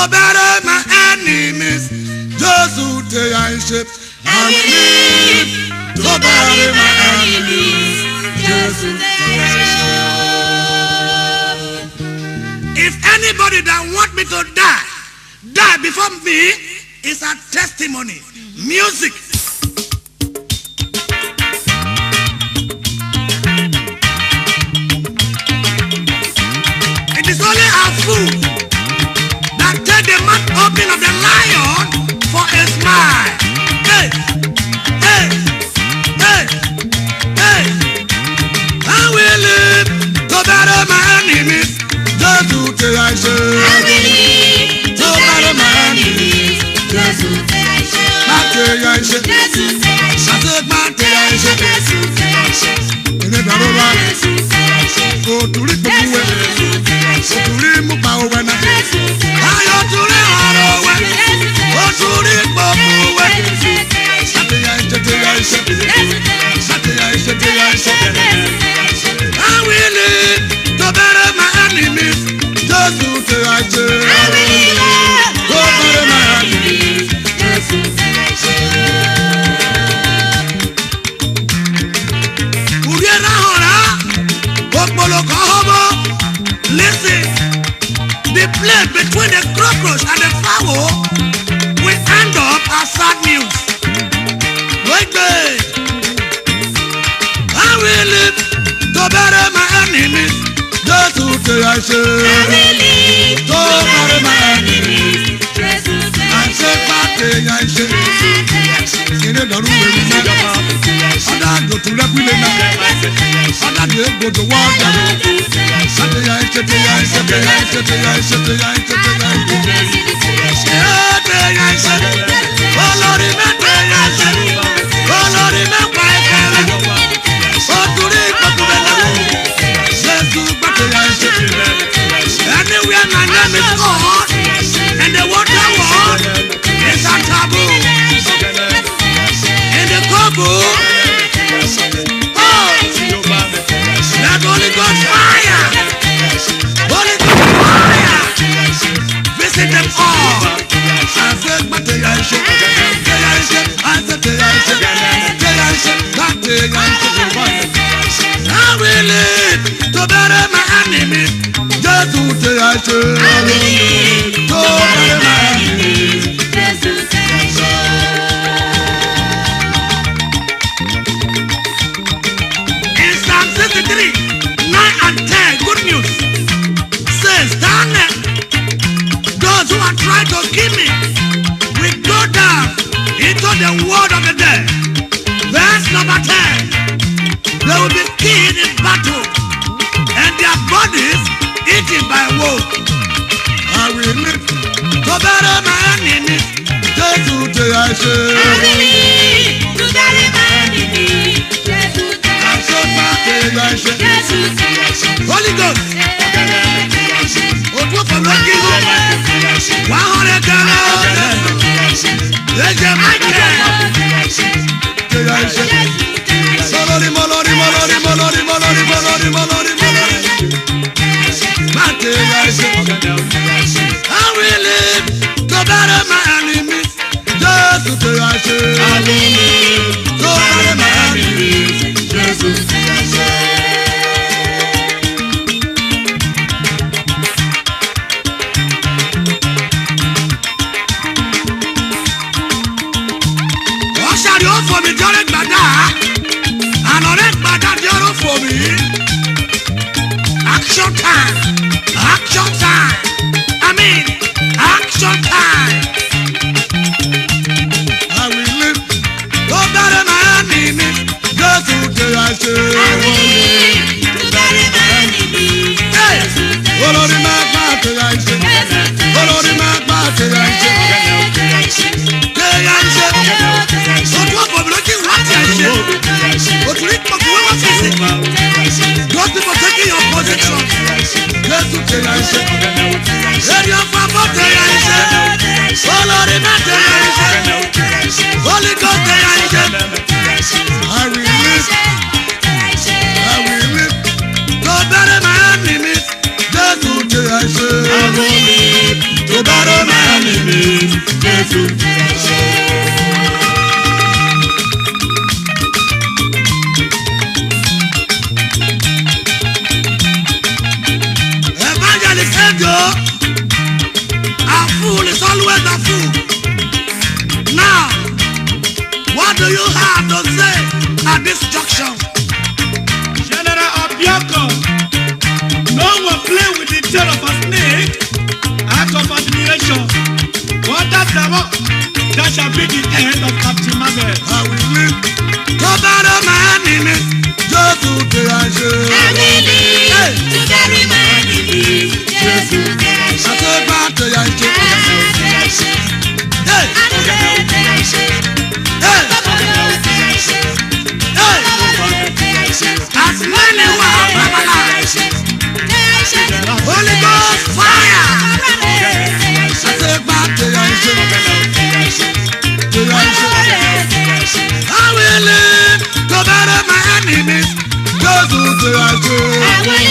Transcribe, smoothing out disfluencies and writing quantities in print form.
to bury my enemies. Jesus, I ship. I will live to bury my enemies. Jesus, if anybody that want me to die before me is a testimony. Music. It is only a fool that take the mouth open of the lion for a smile. Hey, hey, hey, hey. I will live to bury my enemies. Just to tell I should. I will live to bury my enemies. Just to tell I should. I should. Just to tell I should. Just to tell I should. In the Darova. Go to the Buwe. Go to the Mupawana. I ought to the Harawa. Go to the Buwe. I will live to bury my enemies. Just to tell I should. I will live to bury my enemies. Just to tell I should. Listen, the play between the cockroach and the fowl will end up as sad news. Wait, I will live to bury my enemies. Just to tell I should. I will live to bury my enemies. Just to tell I should. I should. In the room, I go to the women. I go to water. Anywhere my name is called, and the water war is a taboo. In the Congo, that Holy Ghost fire, Holy Ghost fire, visit them all. I said, but I should, I will live to bury my enemies. Just to say I should. I will live to bury my enemies. Just to say I should. In Psalm 63, 9 and 10, good news says, Daniel, those who are trying to kill me will go down into the world of the dead. Verse number 10, they will be killed in battle and their bodies eaten by wolves. I will live to bury my enemies. Just to tell I should. I will live to bury my enemies. Just to tell I should. Just to tell I should. Holy Ghost. Otu for lucky you. 100 dollars. Let's get my I will live to bury my enemies. Just to tell I should. I will live to bury my enemies. Just to tell I should. For me, Jordan Bada, and on it, Bada, Jordan for me. Action time, action time. I mean, action time. I will live to bury my enemies. Just to tell I should. I will live to bury my enemies. Hey, follow the map, I should. Follow the map, I should. God people taking your position. Yes, to tell I should. Let your papa tell I should. Follow the matter I should. Holy God tell I should. I will live. I will live. To bury my enemies. Just to tell I should. I will live to bury my Jésù ti ṣe. Evangelist Ejo, a fool is always a fool. Now, what do you have to say at this junction? General Obiako, no one play with the tail of a snake out of admiration. What that's about, that shall be the end of Captain Marvel. I will live. Cover my enemies, just to the ashes. I will live to bury my enemies. Jésù ti I ṣe. said, back to your Jésù ti ṣe. Hey, Àdúrà ti ṣe. hey, Bàbá ti ṣe. hey. Bàbá ti ṣe. As many who are paralyzed, Holy Ghost fire. I said, back to your ashes. To your ashes. I will live to bury my enemies, just to the ashes. I will